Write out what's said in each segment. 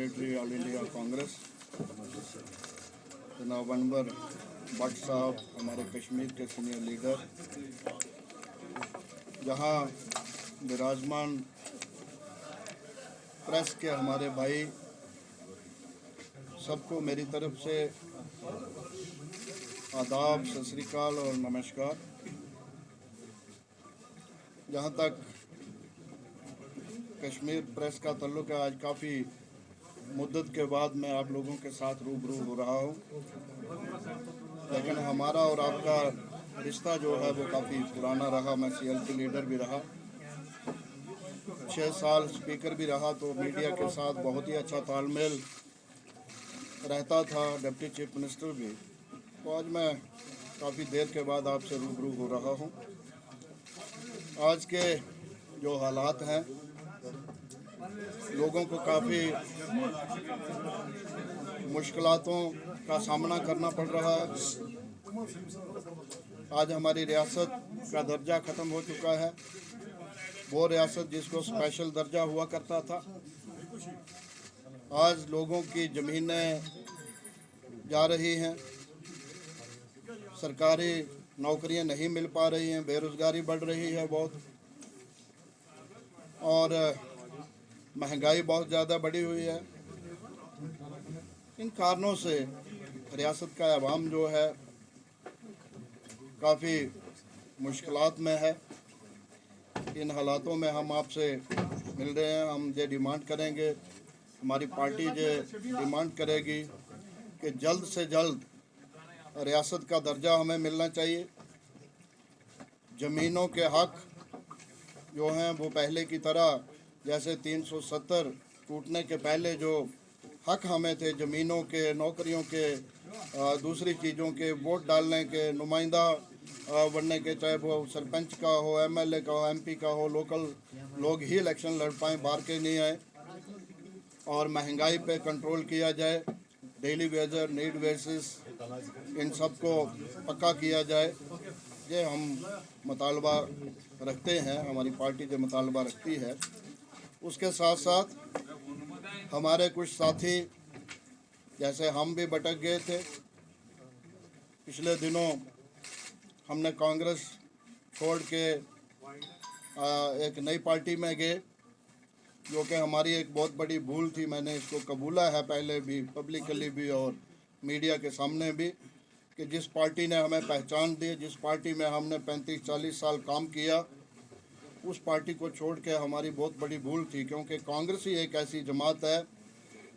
Secretary all India Congress जनाब अनवर भट्ट साहब, हमारे कश्मीर के सीनियर लीडर, जहां विराजमान प्रेस के हमारे भाई, सबको मेरी तरफ से आदाब, सत श्री अकाल और नमस्कार। जहाँ तक कश्मीर प्रेस का ताल्लुक है, आज काफ़ी मुद्दत के बाद मैं आप लोगों के साथ रूबरू हो रहा हूँ, लेकिन हमारा और आपका रिश्ता जो है वो काफ़ी पुराना रहा। मैं CLP लीडर भी रहा, 6 साल स्पीकर भी रहा, तो मीडिया के साथ बहुत ही अच्छा तालमेल रहता था, डिप्टी चीफ मिनिस्टर भी। तो आज मैं काफ़ी देर के बाद आपसे रूबरू हो रहा हूँ। आज के जो हालात हैं, लोगों को काफ़ी मुश्किलातों का सामना करना पड़ रहा है। आज हमारी रियासत का दर्जा ख़त्म हो चुका है, वो रियासत जिसको स्पेशल दर्जा हुआ करता था। आज लोगों की ज़मीनें जा रही हैं, सरकारी नौकरियां नहीं मिल पा रही हैं, बेरोज़गारी बढ़ रही है बहुत, और महंगाई बहुत ज़्यादा बढ़ी हुई है। इन कारणों से रियासत का अवाम जो है काफ़ी मुश्किलात में है। इन हालातों में हम आपसे मिल रहे हैं। हम ये डिमांड करेंगे, हमारी पार्टी ये डिमांड करेगी कि जल्द से जल्द रियासत का दर्जा हमें मिलना चाहिए। ज़मीनों के हक जो हैं वो पहले की तरह, जैसे 370 टूटने के पहले जो हक हमें थे ज़मीनों के, नौकरियों के, दूसरी चीज़ों के, वोट डालने के, नुमाइंदा बनने के, चाहे वो सरपंच का हो, MLA का हो, MP का हो, लोकल लोग ही इलेक्शन लड़ पाएँ, बाहर के नहीं आए, और महंगाई पे कंट्रोल किया जाए, डेली वेजर, नीड बेसिस, इन सब को पक्का किया जाए। ये हम मुतालबा रखते हैं, हमारी पार्टी जो मुतालबा रखती है। उसके साथ साथ हमारे कुछ साथी, जैसे हम भी भटक गए थे, पिछले दिनों हमने कांग्रेस छोड़ के एक नई पार्टी में गए, जो कि हमारी एक बहुत बड़ी भूल थी। मैंने इसको कबूला है पहले भी, पब्लिकली भी और मीडिया के सामने भी, कि जिस पार्टी ने हमें पहचान दी, जिस पार्टी में हमने 35-40 साल काम किया, उस पार्टी को छोड़ के हमारी बहुत बड़ी भूल थी। क्योंकि कांग्रेस ही एक ऐसी जमात है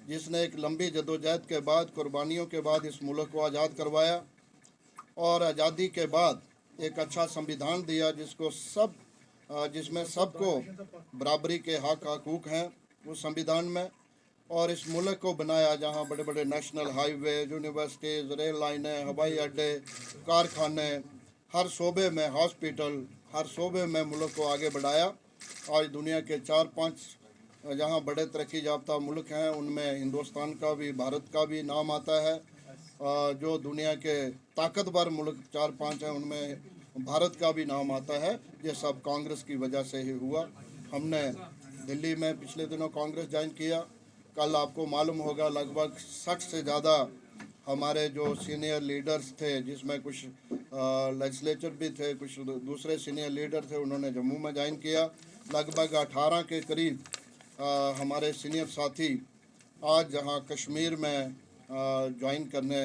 जिसने एक लंबी जदोजहद के बाद, कुर्बानियों के बाद इस मुल्क को आज़ाद करवाया, और आज़ादी के बाद एक अच्छा संविधान दिया जिसमें सबको बराबरी के हकूक़ हैं उस संविधान में, और इस मुल्क को बनाया जहां बड़े बड़े नेशनल हाईवे, यूनिवर्सिटीज़, रेल लाइनें, हवाई अड्डे, कारखाने, हर शोबे में हॉस्पिटल, हर शोबे में मुल्क को आगे बढ़ाया। आज दुनिया के 4-5 जहां बड़े तरक्की याफ्ता मुल्क हैं, उनमें हिंदुस्तान का भी, भारत का भी नाम आता है। जो दुनिया के ताकतवर मुल्क 4-5 हैं, उनमें भारत का भी नाम आता है। ये सब कांग्रेस की वजह से ही हुआ। हमने दिल्ली में पिछले दिनों कांग्रेस ज्वाइन किया। कल आपको मालूम होगा लगभग 60 से ज़्यादा हमारे जो सीनियर लीडर्स थे, जिसमें कुछ लेजिस्लेचर भी थे, कुछ दूसरे सीनियर लीडर थे, उन्होंने जम्मू में ज्वाइन किया। लगभग 18 के करीब हमारे सीनियर साथी आज जहां कश्मीर में ज्वाइन करने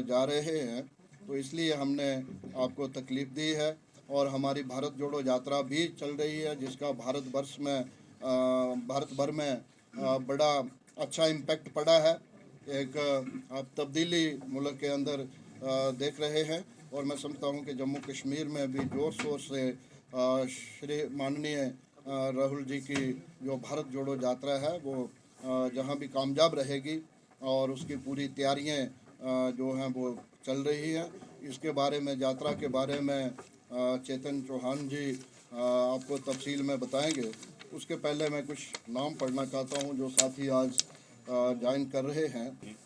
जा रहे हैं। तो इसलिए हमने आपको तकलीफ़ दी है, और हमारी भारत जोड़ो यात्रा भी चल रही है, जिसका भारत भर में बड़ा अच्छा इम्पैक्ट पड़ा है। एक आप तब्दीली मुल्क के अंदर देख रहे हैं, और मैं समझता हूं कि जम्मू कश्मीर में भी ज़ोर शोर से श्री माननीय राहुल जी की जो भारत जोड़ो यात्रा है वो जहां भी कामयाब रहेगी, और उसकी पूरी तैयारियां जो हैं वो चल रही हैं। इसके बारे में, यात्रा के बारे में चेतन चौहान जी आपको तफसील में बताएंगे। उसके पहले मैं कुछ नाम पढ़ना चाहता हूं जो साथी आज ज्वाइन कर रहे हैं।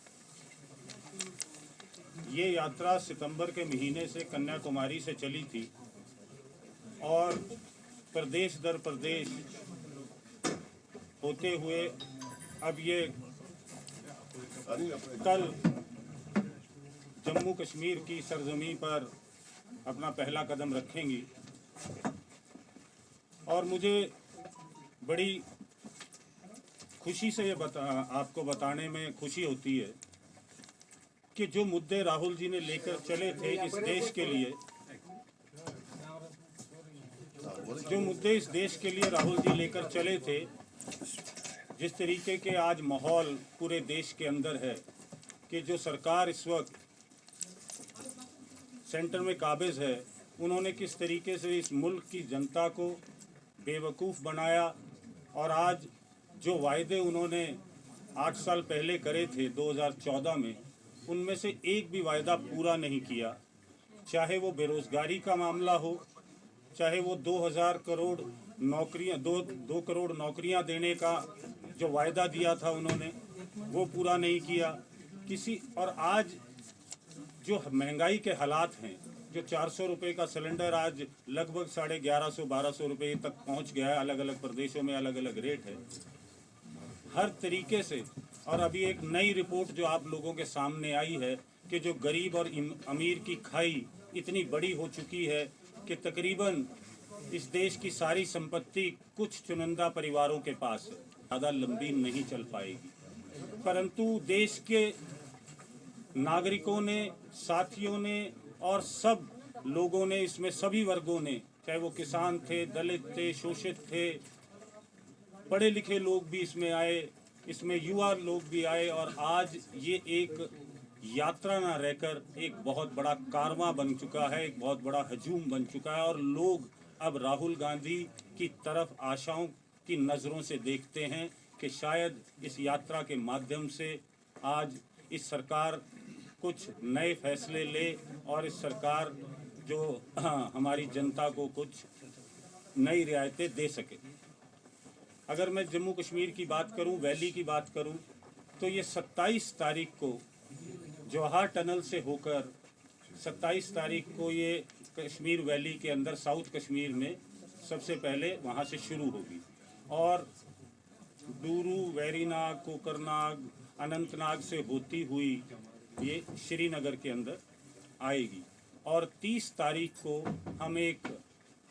ये यात्रा सितंबर के महीने से कन्याकुमारी से चली थी, और प्रदेश दर प्रदेश होते हुए अब ये कल जम्मू कश्मीर की सरजमी पर अपना पहला कदम रखेंगी और मुझे बड़ी खुशी से ये आपको बताने में खुशी होती है कि जो मुद्दे राहुल जी ने लेकर चले थे इस देश के लिए, जो मुद्दे इस देश के लिए राहुल जी लेकर चले थे, जिस तरीके के आज माहौल पूरे देश के अंदर है कि जो सरकार इस वक्त सेंटर में काबिज है, उन्होंने किस तरीके से इस मुल्क की जनता को बेवकूफ़ बनाया और आज जो वायदे उन्होंने 8 साल पहले करे थे 2014 में, उनमें से एक भी वायदा पूरा नहीं किया। चाहे वो बेरोज़गारी का मामला हो, चाहे वो 2000 करोड़ नौकरियां 2 करोड़ नौकरियां देने का जो वायदा दिया था उन्होंने, वो पूरा नहीं किया किसी। और आज जो महंगाई के हालात हैं, जो 400 रुपये का सिलेंडर आज लगभग 1150-1200 रुपये तक पहुंच गया है, अलग अलग प्रदेशों में अलग अलग रेट है हर तरीके से। और अभी एक नई रिपोर्ट जो आप लोगों के सामने आई है कि जो गरीब और अमीर की खाई इतनी बड़ी हो चुकी है कि तकरीबन इस देश की सारी संपत्ति कुछ चुनिंदा परिवारों के पास है, ज़्यादा लंबी नहीं चल पाएगी। परंतु देश के नागरिकों ने, साथियों ने और सब लोगों ने, इसमें सभी वर्गों ने, चाहे वो किसान थे, दलित थे, शोषित थे, पढ़े लिखे लोग भी इसमें आए, इसमें युवा लोग भी आए और आज ये एक यात्रा ना रहकर एक बहुत बड़ा कारवां बन चुका है, एक बहुत बड़ा हजूम बन चुका है। और लोग अब राहुल गांधी की तरफ आशाओं की नज़रों से देखते हैं कि शायद इस यात्रा के माध्यम से आज इस सरकार कुछ नए फैसले ले और इस सरकार जो हमारी जनता को कुछ नई रियायतें दे सके। अगर मैं जम्मू कश्मीर की बात करूं, वैली की बात करूं, तो ये 27 तारीख को जवाहर टनल से होकर 27 तारीख को ये कश्मीर वैली के अंदर साउथ कश्मीर में सबसे पहले वहाँ से शुरू होगी और डूरू, वेरीनाग, कोकरनाग, अनंतनाग से होती हुई ये श्रीनगर के अंदर आएगी। और 30 तारीख को हम एक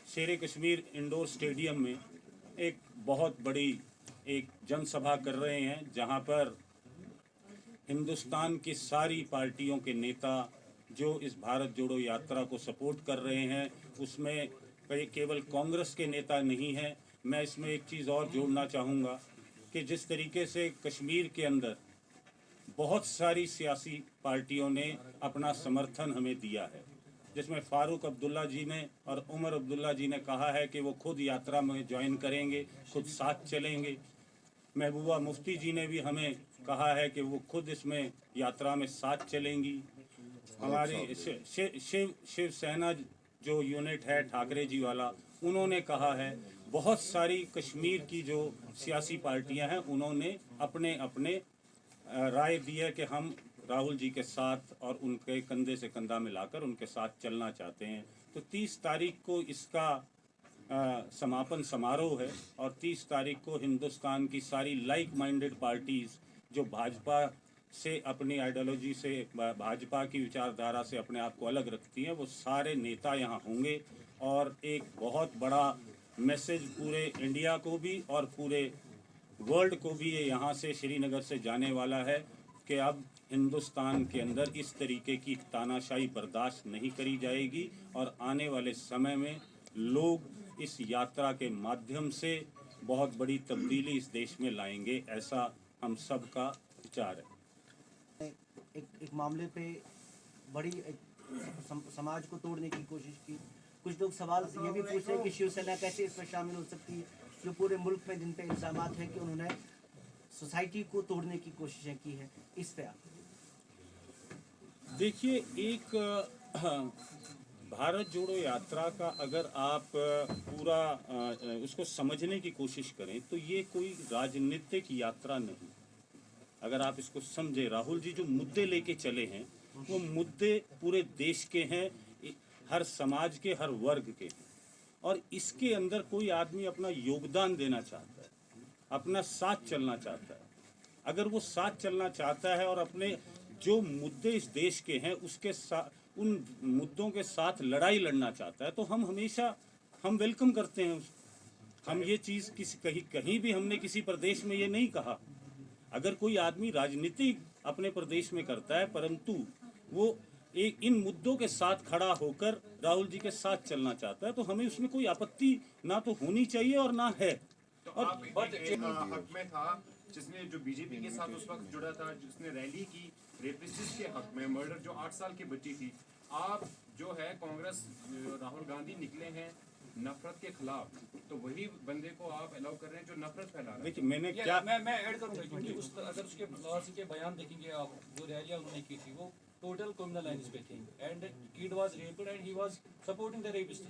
शेर कश्मीर इंडोर स्टेडियम में एक बहुत बड़ी एक जनसभा कर रहे हैं, जहां पर हिंदुस्तान की सारी पार्टियों के नेता जो इस भारत जोड़ो यात्रा को सपोर्ट कर रहे हैं, उसमें केवल कांग्रेस के नेता नहीं हैं। मैं इसमें एक चीज़ और जोड़ना चाहूँगा कि जिस तरीके से कश्मीर के अंदर बहुत सारी सियासी पार्टियों ने अपना समर्थन हमें दिया है, जिसमें फारूक अब्दुल्ला जी ने और उमर अब्दुल्ला जी ने कहा है कि वो खुद यात्रा में ज्वाइन करेंगे, खुद साथ चलेंगे। महबूबा मुफ्ती जी ने भी हमें कहा है कि वो खुद इसमें यात्रा में साथ चलेंगी। हमारी शिवसेना जो यूनिट है ठाकरे जी वाला, उन्होंने कहा है। बहुत सारी कश्मीर की जो सियासी पार्टियां हैं, उन्होंने अपने अपने राय दी है कि हम राहुल जी के साथ और उनके कंधे से कंधा मिलाकर उनके साथ चलना चाहते हैं। तो 30 तारीख को इसका समापन समारोह है और 30 तारीख को हिंदुस्तान की सारी लाइक माइंडेड पार्टीज़ जो भाजपा से अपनी आइडियोलॉजी से, भाजपा की विचारधारा से अपने आप को अलग रखती हैं, वो सारे नेता यहाँ होंगे और एक बहुत बड़ा मैसेज पूरे इंडिया को भी और पूरे वर्ल्ड को भी ये यहाँ से श्रीनगर से जाने वाला है कि अब हिंदुस्तान के अंदर इस तरीके की तानाशाही बर्दाश्त नहीं करी जाएगी और आने वाले समय में लोग इस यात्रा के माध्यम से बहुत बड़ी तब्दीली इस देश में लाएंगे, ऐसा हम सब का विचार है। एक मामले पे बड़ी समाज को तोड़ने की कोशिश की। कुछ लोग सवाल ये भी पूछ रहे हैं कि शिवसेना कैसे इसमें शामिल हो सकती है, जो पूरे मुल्क में जिन पे इल्ज़ामात हैं कि उन्होंने सोसाइटी को तोड़ने की कोशिशें की हैं। इस पे आप देखिए, एक भारत जोड़ो यात्रा का अगर आप पूरा उसको समझने की कोशिश करें तो ये कोई राजनीतिक यात्रा नहीं। अगर आप इसको समझे, राहुल जी जो मुद्दे लेके चले हैं वो मुद्दे पूरे देश के हैं, हर समाज के, हर वर्ग के हैं और इसके अंदर कोई आदमी अपना योगदान देना चाहता है, अपना साथ चलना चाहता है अगर वो साथ चलना चाहता है और अपने जो मुद्दे इस देश के हैं उसके साथ उन मुद्दों के साथ लड़ाई लड़ना चाहता है तो हम हमेशा हम वेलकम करते हैं उसको। हम ये चीज़ कहीं भी हमने किसी प्रदेश में ये नहीं कहा। अगर कोई आदमी राजनीति अपने प्रदेश में करता है परंतु वो इन मुद्दों के साथ खड़ा होकर राहुल जी के साथ चलना चाहता है तो हमें उसमें कोई आपत्ति ना तो होनी चाहिए और ना है। तो आप एक हक में था जिसने जो बीजेपी के साथ उस वक्त जुड़ा था, जिसने रैली की रेपिस्टिस के हक में, मर्डर जो 8 साल की बच्ची थी, आप जो है कांग्रेस राहुल गांधी निकले हैं नफरत के खिलाफ, तो वही बंदे को आप अलाउ कर रहे हैं जो नफरत फैला रहा है। देखिए मैंने क्या मैं ऐड करूंगा क्योंकि अगर उसके लाहौर के बयान देखेंगे आप, जो रैलियां उन्होंने की थी वो टोटल क्रिमिनल लाइंस पे थी and kid was raped and he was supporting the rapist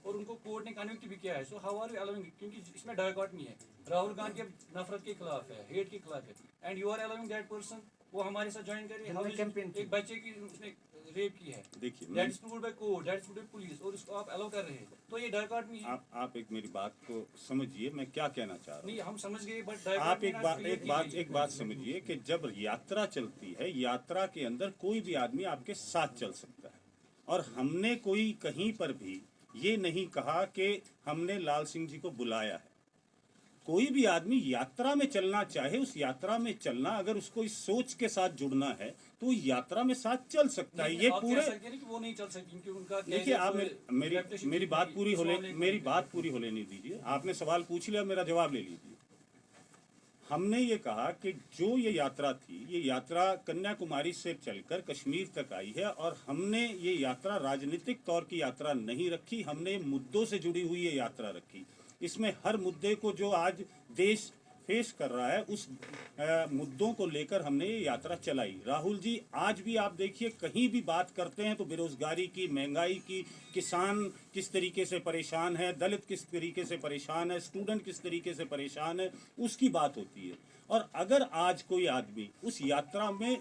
और उनको कोर्ट ने कन्विक्ट भी किया है। So how are you allowing, क्योंकि इसमें डायकॉटमी है, राहुल गांधी नफरत के खिलाफ है, हेट के खिलाफ है and you are allowing that person वो हमारे साथ ज्वाइन करे। एक बच्चे की उसने रेप की है, देखिए that is proved by court, that is proved bye police और उसको आप अलाउ कर रहे हैं, तो ये डायकॉटमी है। आप एक मेरी बात को समझिए, मैं क्या कहना चाह रहा हूँ। नहीं हम समझ गए बट आप एक बात समझिए कि जब यात्रा चलती है, यात्रा के अंदर कोई भी आदमी आपके साथ चल सकता है और हमने कोई कहीं पर भी ये नहीं कहा कि हमने लाल सिंह जी को बुलाया है। कोई भी आदमी यात्रा में चलना चाहे, उस यात्रा में चलना, अगर उसको इस सोच के साथ जुड़ना है तो यात्रा में साथ चल सकता है। ये पूरे वो नहीं चल सकती क्योंकि उनका देखिए आप मेरी बात पूरी हो लेने दीजिए। आपने सवाल पूछ लिया, मेरा जवाब ले लीजिए। हमने ये कहा कि जो ये यात्रा थी, ये यात्रा कन्याकुमारी से चलकर कश्मीर तक आई है और हमने ये यात्रा राजनीतिक तौर की यात्रा नहीं रखी, हमने मुद्दों से जुड़ी हुई ये यात्रा रखी। इसमें हर मुद्दे को जो आज देश फेस कर रहा है उस मुद्दों को लेकर हमने ये यात्रा चलाई। राहुल जी आज भी आप देखिए कहीं भी बात करते हैं तो बेरोजगारी की, महंगाई की, किसान किस तरीके से परेशान है, दलित किस तरीके से परेशान है, स्टूडेंट किस तरीके से परेशान है, उसकी बात होती है। और अगर आज कोई आदमी उस यात्रा में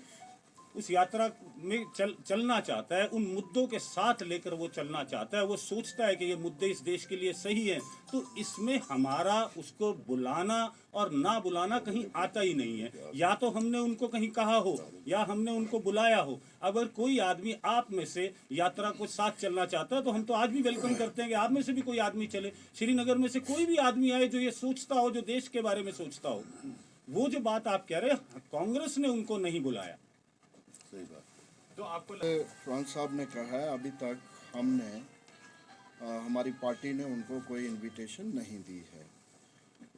चलना चाहता है, उन मुद्दों के साथ लेकर वो चलना चाहता है, वो सोचता है कि ये मुद्दे इस देश के लिए सही हैं, तो इसमें हमारा उसको बुलाना और ना बुलाना कहीं आता ही नहीं है। या तो हमने उनको कहीं कहा हो या हमने उनको बुलाया हो। अगर कोई आदमी आप में से यात्रा को साथ चलना चाहता है तो हम तो आज भी वेलकम करते हैं कि आप में से भी कोई आदमी चले। श्रीनगर में से कोई भी आदमी आए जो ये सोचता हो, जो देश के बारे में सोचता हो। वो जो बात आप कह रहे हैं, कांग्रेस ने उनको नहीं बुलाया। सही बात। तो आपको फ्रांस साहब ने कहा है अभी तक हमने हमारी पार्टी ने उनको कोई इनविटेशन नहीं दी है।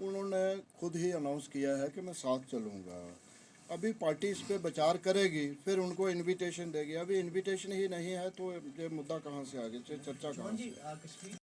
उन्होंने खुद ही अनाउंस किया है कि मैं साथ चलूँगा। अभी पार्टी इस पे विचार करेगी, फिर उनको इनविटेशन देगी। अभी इनविटेशन ही नहीं है तो ये मुद्दा कहाँ से आगे, चर्चा कहाँ से?